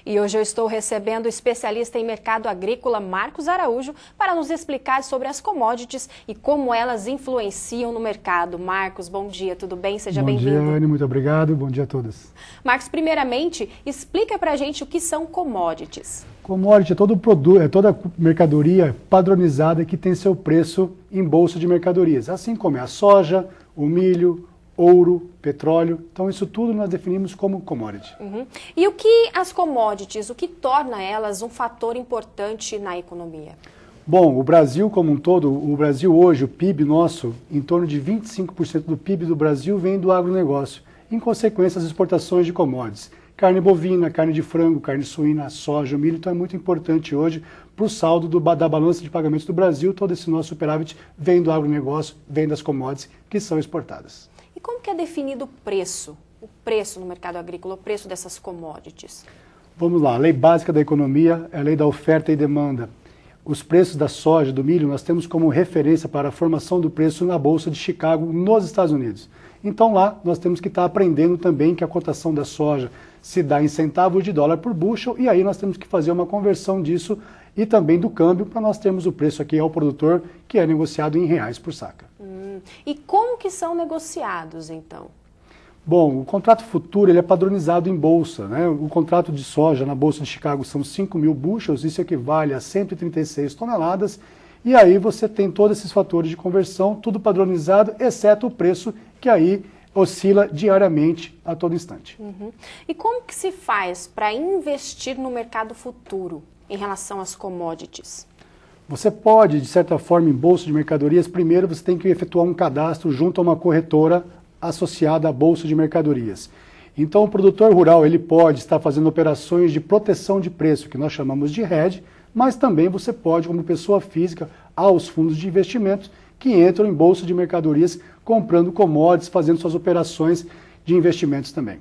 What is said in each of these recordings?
E hoje eu estou recebendo o especialista em mercado agrícola, Marcos Araújo, para nos explicar sobre as commodities e como elas influenciam no mercado. Marcos, bom dia, tudo bem? Seja bem-vindo. Bom dia, Anne, muito obrigado. Bom dia a todos. Marcos, primeiramente, explica pra gente o que são commodities. Commodity é todo produto, é toda mercadoria padronizada que tem seu preço em bolsa de mercadorias, assim como é a soja, o milho, ouro, petróleo. Então isso tudo nós definimos como commodity. E o que as commodities, o que torna elas um fator importante na economia? Bom, o Brasil como um todo, o Brasil hoje, o PIB nosso, em torno de 25% do PIB do Brasil vem do agronegócio. Em consequência, as exportações de commodities. Carne bovina, carne de frango, carne suína, soja, milho. Então é muito importante hoje para o saldo da balança de pagamentos do Brasil. Todo esse nosso superávit vem do agronegócio, vem das commodities que são exportadas. E como que é definido o preço no mercado agrícola, o preço dessas commodities? Vamos lá, a lei básica da economia é a lei da oferta e demanda. Os preços da soja, do milho, nós temos como referência para a formação do preço na Bolsa de Chicago, nos Estados Unidos. Então lá nós temos que estar aprendendo também que a cotação da soja se dá em centavos de dólar por bushel, e aí nós temos que fazer uma conversão disso e também do câmbio para nós termos o preço aqui ao produtor, que é negociado em reais por saca. E como que são negociados então? Bom, o contrato futuro ele é padronizado em bolsa, né? O contrato de soja na Bolsa de Chicago são 5.000 bushels, isso equivale a 136 toneladas, e aí você tem todos esses fatores de conversão, tudo padronizado, exceto o preço, que aí oscila diariamente a todo instante. E como que se faz para investir no mercado futuro em relação às commodities? Você pode, de certa forma, em bolsa de mercadorias, primeiro você tem que efetuar um cadastro junto a uma corretora associada à bolsa de mercadorias. Então o produtor rural ele pode estar fazendo operações de proteção de preço, que nós chamamos de hedge, mas também você pode, como pessoa física, aos fundos de investimentos que entram em bolsa de mercadorias comprando commodities, fazendo suas operações de investimentos também.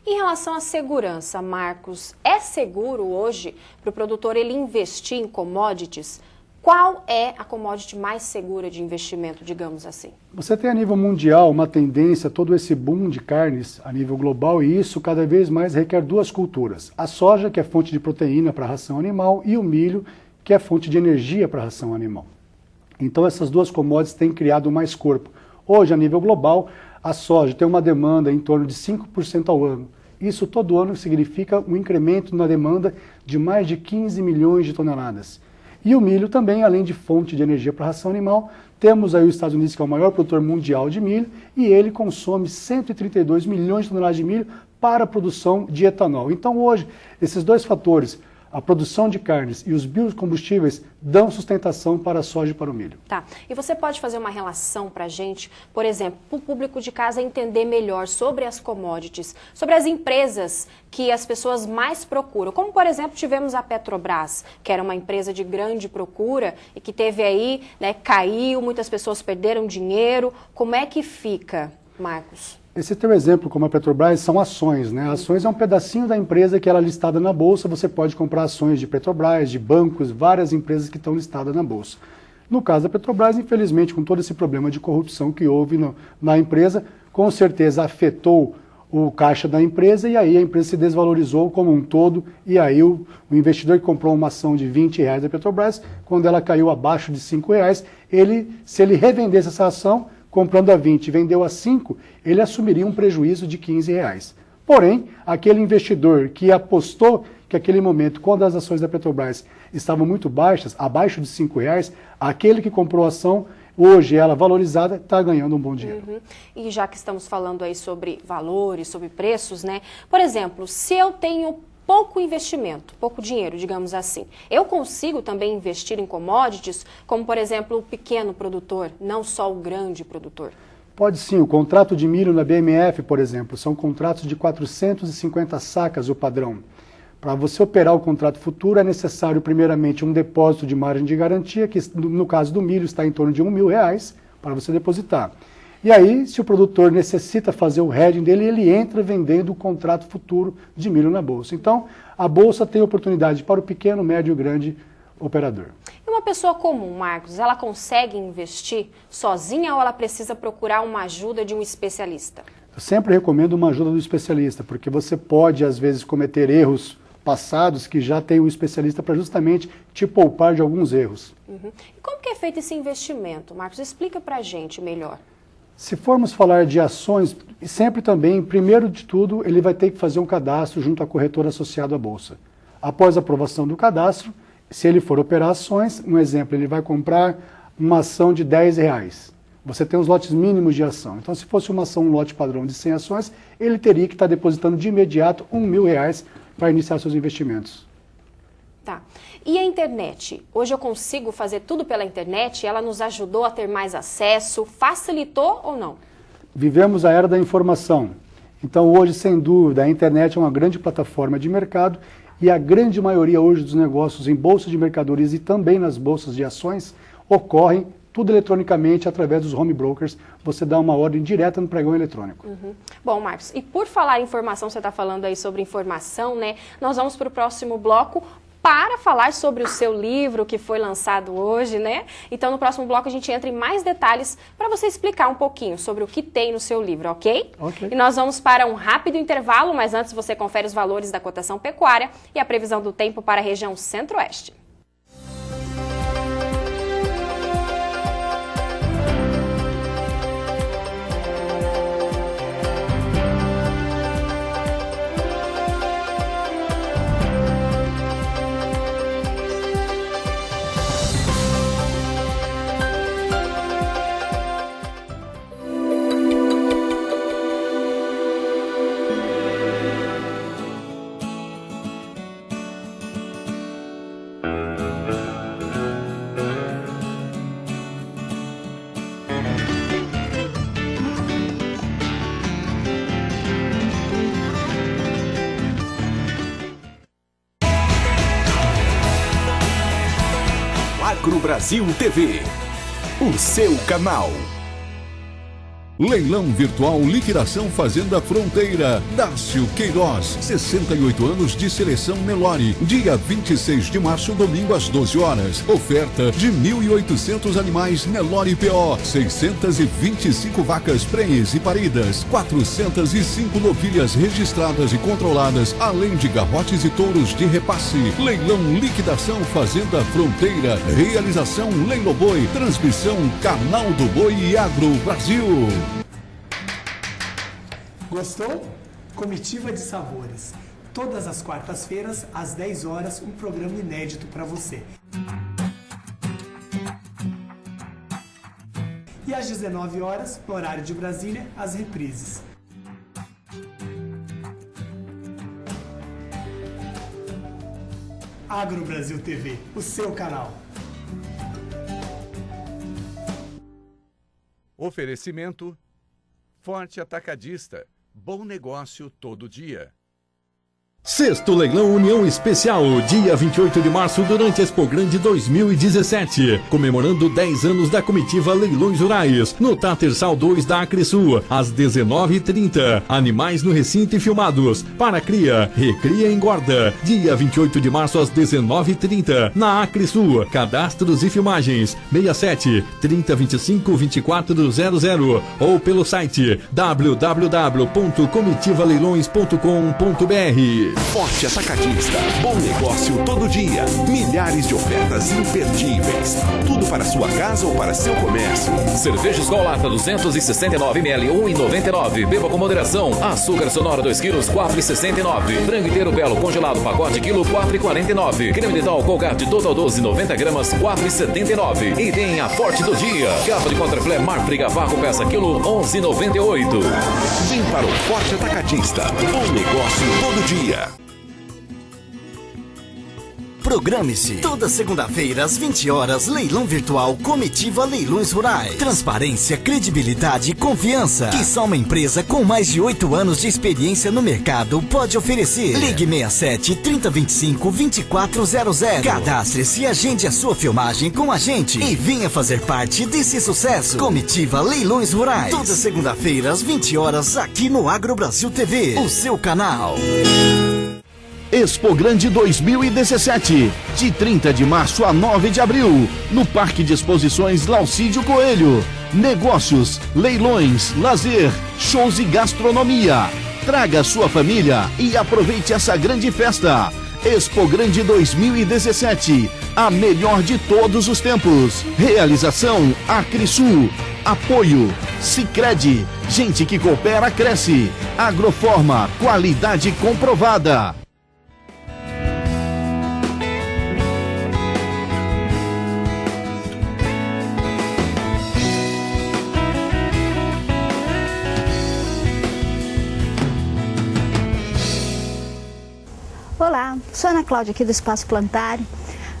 Em relação à segurança, Marcos, é seguro hoje para o produtor ele investir em commodities? Qual é a commodity mais segura de investimento, digamos assim? Você tem a nível mundial uma tendência, todo esse boom de carnes a nível global, e isso cada vez mais requer duas culturas. A soja, que é fonte de proteína para a ração animal, e o milho, que é fonte de energia para a ração animal. Então essas duas commodities têm criado mais corpo. Hoje, a nível global, a soja tem uma demanda em torno de 5% ao ano. Isso todo ano significa um incremento na demanda de mais de 15 milhões de toneladas. E o milho também, além de fonte de energia para a ração animal, temos aí os Estados Unidos, que é o maior produtor mundial de milho, e ele consome 132 milhões de toneladas de milho para a produção de etanol. Então hoje, esses dois fatores, a produção de carnes e os biocombustíveis, dão sustentação para a soja e para o milho. Tá. E você pode fazer uma relação para a gente, por exemplo, para o público de casa entender melhor sobre as commodities, sobre as empresas que as pessoas mais procuram. Como, por exemplo, tivemos a Petrobras, que era uma empresa de grande procura e que teve aí, né, caiu, muitas pessoas perderam dinheiro. Como é que fica, Marcos? Esse teu exemplo, como a Petrobras, são ações, né? Ações é um pedacinho da empresa que ela é listada na Bolsa, você pode comprar ações de Petrobras, de bancos, várias empresas que estão listadas na Bolsa. No caso da Petrobras, infelizmente, com todo esse problema de corrupção que houve na empresa, com certeza afetou o caixa da empresa, e aí a empresa se desvalorizou como um todo, e aí o investidor que comprou uma ação de R$20 da Petrobras, quando ela caiu abaixo de R$5, se ele revendesse essa ação, comprando a 20 e vendeu a 5, ele assumiria um prejuízo de R$15. Porém, aquele investidor que apostou que aquele momento, quando as ações da Petrobras estavam muito baixas, abaixo de R$5, aquele que comprou a ação, hoje ela valorizada, está ganhando um bom dinheiro. E já que estamos falando aí sobre valores, sobre preços, né? Por exemplo, se eu tenho pouco investimento, pouco dinheiro, digamos assim, eu consigo também investir em commodities, como por exemplo o pequeno produtor, não só o grande produtor? Pode sim, o contrato de milho na BMF, por exemplo, são contratos de 450 sacas o padrão. Para você operar o contrato futuro é necessário primeiramente um depósito de margem de garantia, que no caso do milho está em torno de R$1.000 para você depositar. E aí, se o produtor necessita fazer o hedging dele, ele entra vendendo o contrato futuro de milho na Bolsa. Então, a Bolsa tem oportunidade para o pequeno, médio e grande operador. E uma pessoa comum, Marcos, ela consegue investir sozinha ou ela precisa procurar uma ajuda de um especialista? Eu sempre recomendo uma ajuda do especialista, porque você pode, às vezes, cometer erros passados que já tem um especialista para justamente te poupar de alguns erros. Uhum. E como que é feito esse investimento, Marcos? Explica para a gente melhor. Se formos falar de ações, sempre também, primeiro de tudo, ele vai ter que fazer um cadastro junto à corretora associada à Bolsa. Após a aprovação do cadastro, se ele for operar ações, um exemplo, ele vai comprar uma ação de R$10. Você tem os lotes mínimos de ação. Então, se fosse uma ação, um lote padrão de 100 ações, ele teria que estar depositando de imediato R$1.000 para iniciar seus investimentos. Tá. E a internet? Hoje eu consigo fazer tudo pela internet? Ela nos ajudou a ter mais acesso? Facilitou ou não? Vivemos a era da informação. Então, hoje, sem dúvida, a internet é uma grande plataforma de mercado e a grande maioria hoje dos negócios em bolsas de mercadorias e também nas bolsas de ações ocorrem tudo eletronicamente através dos home brokers. Você dá uma ordem direta no pregão eletrônico. Uhum. Bom, Marcos, e por falar em informação, você está falando aí sobre informação, né? Nós vamos para o próximo bloco para falar sobre o seu livro que foi lançado hoje, né? Então, no próximo bloco a gente entra em mais detalhes para você explicar um pouquinho sobre o que tem no seu livro, ok? Ok. E nós vamos para um rápido intervalo, mas antes você confere os valores da cotação pecuária e a previsão do tempo para a região centro-oeste. Agro Brasil TV, o seu canal. Leilão virtual Liquidação Fazenda Fronteira. Dácio Queiroz, 68 anos de seleção Nelore. Dia 26 de março, domingo às 12 horas. Oferta de 1.800 animais Nelore PO. 625 vacas prenhes e paridas. 405 novilhas registradas e controladas, além de garrotes e touros de repasse. Leilão Liquidação Fazenda Fronteira. Realização Leiloboi. Transmissão Canal do Boi e Agro Brasil. Gostou? Comitiva de Sabores. Todas as quartas-feiras, às 10 horas, um programa inédito para você. E às 19 horas, no horário de Brasília, as reprises. Agro Brasil TV, o seu canal. Oferecimento Forte Atacadista. Bom negócio todo dia. Sexto Leilão União Especial, dia 28 de março, durante Expo Grande 2017. Comemorando 10 anos da comitiva Leilões Rurais, no Tatersal 2 da Acresul, às 19h30. Animais no recinto e filmados. Para cria, recria e engorda. Dia 28 de março, às 19h30. Na Acresul, cadastros e filmagens. 67 3025 2400 ou pelo site www.comitivaleilões.com.br. Forte Atacadista, bom negócio todo dia. Milhares de ofertas imperdíveis. Tudo para sua casa ou para seu comércio. Cerveja Skol Lata 269 ml, 1,99. Beba com moderação. Açúcar sonora 2 quilos, 4,69. Frango inteiro belo congelado pacote quilo, 4,49. Creme dental Colgate Total 12, 90 gramas, 4,79. E tem a Forte do dia. Capa de Contraflé Marfrig Vácuo peça quilo, 11,98. Vem para o Forte Atacadista. Bom negócio todo dia. Programe-se. Toda segunda-feira, às 20 horas, leilão virtual Comitiva Leilões Rurais. Transparência, credibilidade e confiança, que só uma empresa com mais de 8 anos de experiência no mercado pode oferecer. Ligue 67 3025 2400. Cadastre-se e agende a sua filmagem com a gente e venha fazer parte desse sucesso. Comitiva Leilões Rurais. Toda segunda-feira, às 20 horas, aqui no Agro Brasil TV, o seu canal. Expo Grande 2017, de 30 de março a 9 de abril, no Parque de Exposições Laucídio Coelho. Negócios, leilões, lazer, shows e gastronomia. Traga sua família e aproveite essa grande festa. Expo Grande 2017, a melhor de todos os tempos. Realização Acrisul. Apoio Sicredi. Gente que coopera cresce. Agroforma, qualidade comprovada. Olá, sou Ana Cláudia aqui do Espaço Plantário.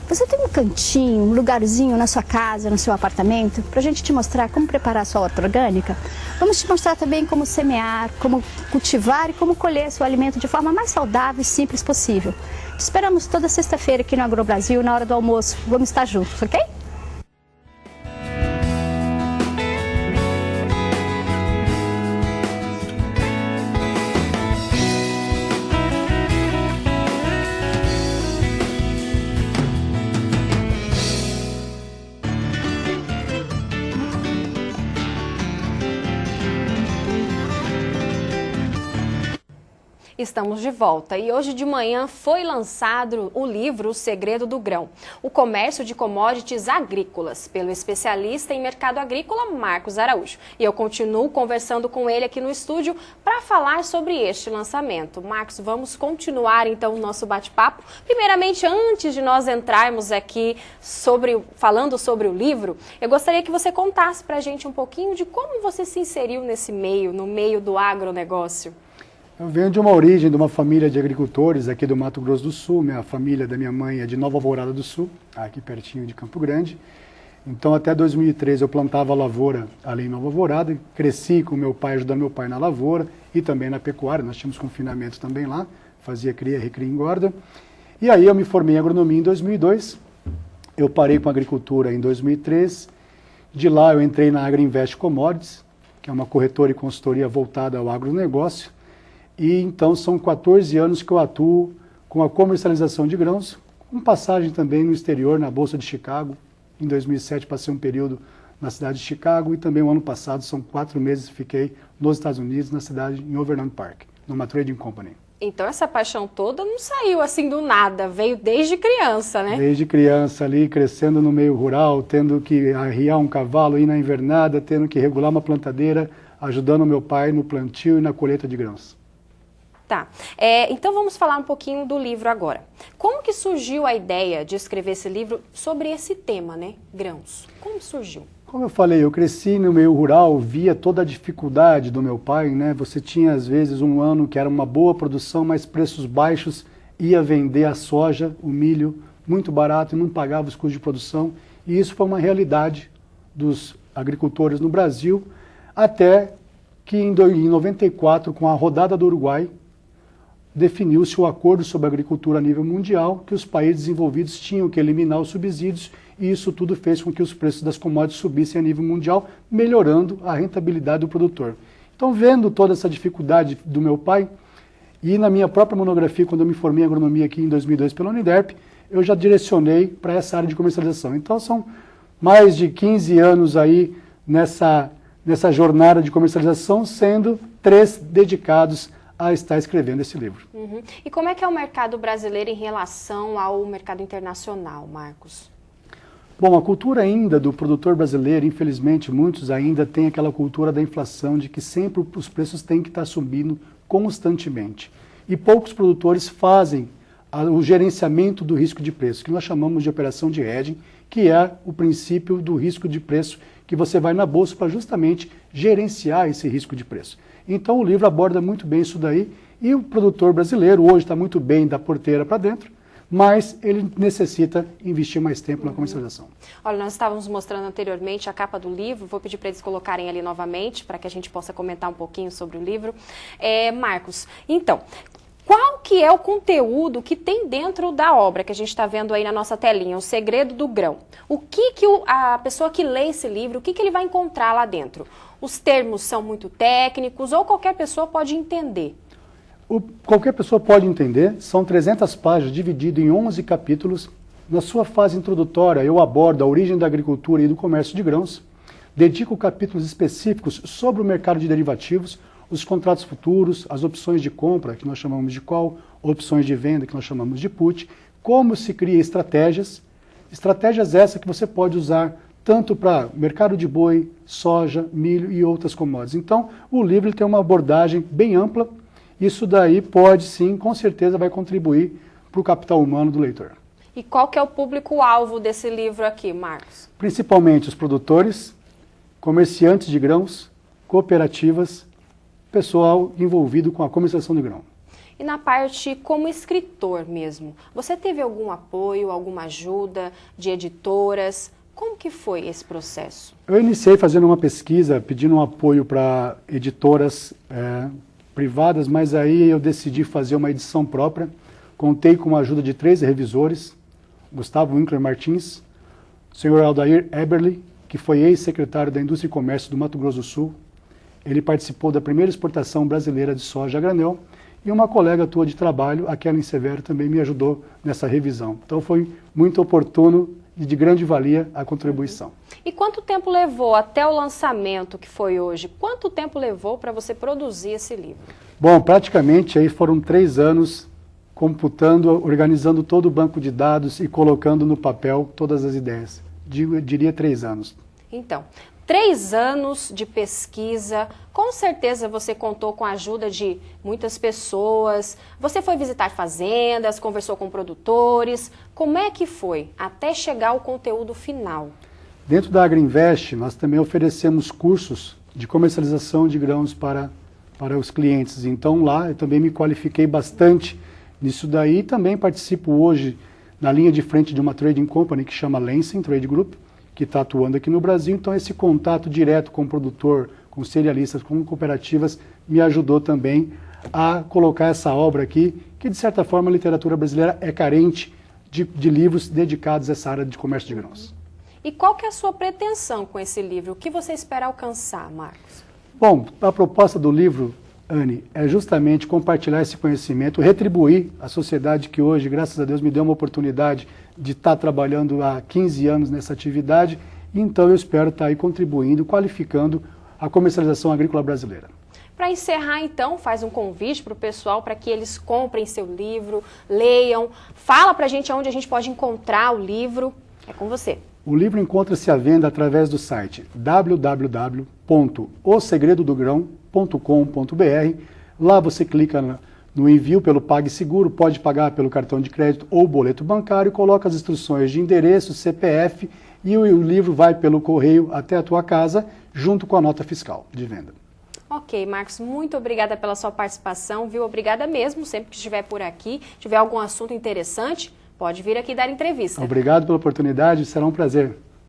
Você tem um cantinho, um lugarzinho na sua casa, no seu apartamento, para a gente te mostrar como preparar a sua horta orgânica? Vamos te mostrar também como semear, como cultivar e como colher seu alimento de forma mais saudável e simples possível. Te esperamos toda sexta-feira aqui no AgroBrasil, na hora do almoço. Vamos estar juntos, ok? Estamos de volta e hoje de manhã foi lançado o livro O Segredo do Grão, o comércio de commodities agrícolas, pelo especialista em mercado agrícola Marcos Araújo. E eu continuo conversando com ele aqui no estúdio para falar sobre este lançamento. Marcos, vamos continuar então o nosso bate-papo. Primeiramente, antes de nós entrarmos aqui falando sobre o livro, eu gostaria que você contasse para a gente um pouquinho de como você se inseriu nesse meio, no meio do agronegócio. Eu venho de uma origem, de uma família de agricultores aqui do Mato Grosso do Sul. Minha família da minha mãe é de Nova Alvorada do Sul, aqui pertinho de Campo Grande. Então até 2013 eu plantava lavoura ali em Nova Alvorada, cresci com meu pai, ajudando meu pai na lavoura e também na pecuária. Nós tínhamos confinamento também lá, fazia cria, recria e engorda. E aí eu me formei em agronomia em 2002, eu parei com a agricultura em 2003, de lá eu entrei na Agriinvest Commodities, que é uma corretora e consultoria voltada ao agronegócio. E então são 14 anos que eu atuo com a comercialização de grãos, com passagem também no exterior, na Bolsa de Chicago. Em 2007 passei um período na cidade de Chicago e também o ano passado, são 4 meses, fiquei nos Estados Unidos, na cidade em Overland Park, numa trading company. Então essa paixão toda não saiu assim do nada, veio desde criança, né? Desde criança ali, crescendo no meio rural, tendo que arriar um cavalo, ir na invernada, tendo que regular uma plantadeira, ajudando meu pai no plantio e na colheita de grãos. Tá, então vamos falar um pouquinho do livro agora. Como que surgiu a ideia de escrever esse livro sobre esse tema, né? Grãos. Como surgiu? Como eu falei, eu cresci no meio rural, via toda a dificuldade do meu pai, né? Você tinha às vezes um ano que era uma boa produção, mas preços baixos, ia vender a soja, o milho, muito barato e não pagava os custos de produção. E isso foi uma realidade dos agricultores no Brasil, até que em 94, com a rodada do Uruguai, definiu-se o acordo sobre agricultura a nível mundial, que os países desenvolvidos tinham que eliminar os subsídios, e isso tudo fez com que os preços das commodities subissem a nível mundial, melhorando a rentabilidade do produtor. Então, vendo toda essa dificuldade do meu pai, e na minha própria monografia, quando eu me formei em agronomia aqui em 2002 pela Uniderp, eu já direcionei para essa área de comercialização. Então, são mais de 15 anos aí nessa jornada de comercialização, sendo 3 dedicados a estar escrevendo esse livro. Uhum. E como é que é o mercado brasileiro em relação ao mercado internacional, Marcos? Bom, a cultura ainda do produtor brasileiro, infelizmente, muitos ainda têm aquela cultura da inflação, de que sempre os preços têm que estar subindo constantemente. E poucos produtores fazem o gerenciamento do risco de preço, que nós chamamos de operação de hedging, que é o princípio do risco de preço, que você vai na bolsa para justamente gerenciar esse risco de preço. Então o livro aborda muito bem isso daí, e o produtor brasileiro hoje está muito bem da porteira para dentro, mas ele necessita investir mais tempo na comercialização. Olha, nós estávamos mostrando anteriormente a capa do livro, vou pedir para eles colocarem ali novamente, para que a gente possa comentar um pouquinho sobre o livro. Marcos, então, qual que é o conteúdo que tem dentro da obra que a gente está vendo aí na nossa telinha, O Segredo do Grão? O que a pessoa que lê esse livro, o que ele vai encontrar lá dentro? Os termos são muito técnicos ou qualquer pessoa pode entender? Qualquer pessoa pode entender, são 300 páginas dividido em 11 capítulos. Na sua fase introdutória eu abordo a origem da agricultura e do comércio de grãos, dedico capítulos específicos sobre o mercado de derivativos, os contratos futuros, as opções de compra, que nós chamamos de call, opções de venda, que nós chamamos de put, como se cria estratégias essas que você pode usar tanto para mercado de boi, soja, milho e outras commodities. Então, o livro tem uma abordagem bem ampla. Isso daí pode sim, com certeza vai contribuir para o capital humano do leitor. E qual que é o público-alvo desse livro aqui, Marcos? Principalmente os produtores, comerciantes de grãos, cooperativas, pessoal envolvido com a comercialização de grão. E na parte como escritor mesmo, você teve algum apoio, alguma ajuda de editoras? Como que foi esse processo? Eu iniciei fazendo uma pesquisa, pedindo um apoio para editoras privadas, mas aí eu decidi fazer uma edição própria. Contei com a ajuda de 3 revisores, Gustavo Winkler Martins, o senhor Aldair Eberle, que foi ex-secretário da Indústria e Comércio do Mato Grosso do Sul. Ele participou da primeira exportação brasileira de soja a granel, e uma colega tua de trabalho, a Kellen Severo, também me ajudou nessa revisão. Então foi muito oportuno e de grande valia a contribuição. E quanto tempo levou até o lançamento que foi hoje? Quanto tempo levou para você produzir esse livro? Bom, praticamente aí foram 3 anos computando, organizando todo o banco de dados e colocando no papel todas as ideias. Eu diria 3 anos. Então, 3 anos de pesquisa, com certeza você contou com a ajuda de muitas pessoas, você foi visitar fazendas, conversou com produtores, como é que foi até chegar ao conteúdo final? Dentro da Agriinvest, nós também oferecemos cursos de comercialização de grãos para os clientes, então lá eu também me qualifiquei bastante nisso daí, também participo hoje na linha de frente de uma trading company que chama Lansing Trade Group, que está atuando aqui no Brasil. Então esse contato direto com o produtor, com cerealistas, com cooperativas, me ajudou também a colocar essa obra aqui, que de certa forma a literatura brasileira é carente de livros dedicados a essa área de comércio de grãos. E qual que é a sua pretensão com esse livro? O que você espera alcançar, Marcos? Bom, a proposta do livro, Anne, é justamente compartilhar esse conhecimento, retribuir a sociedade que hoje, graças a Deus, me deu uma oportunidade de estar trabalhando há 15 anos nessa atividade, então eu espero estar aí contribuindo, qualificando a comercialização agrícola brasileira. Para encerrar, então, faz um convite para o pessoal para que eles comprem seu livro, leiam. Fala para a gente onde a gente pode encontrar o livro. É com você. O livro encontra-se à venda através do site www.osegredodogrão.com.br. Lá você clica no envio pelo PagSeguro, pode pagar pelo cartão de crédito ou boleto bancário, coloca as instruções de endereço, CPF e o livro vai pelo correio até a tua casa, junto com a nota fiscal de venda. Ok, Marcos, muito obrigada pela sua participação, viu? Obrigada mesmo, sempre que estiver por aqui, tiver algum assunto interessante, pode vir aqui dar entrevista. Obrigado pela oportunidade, será um prazer.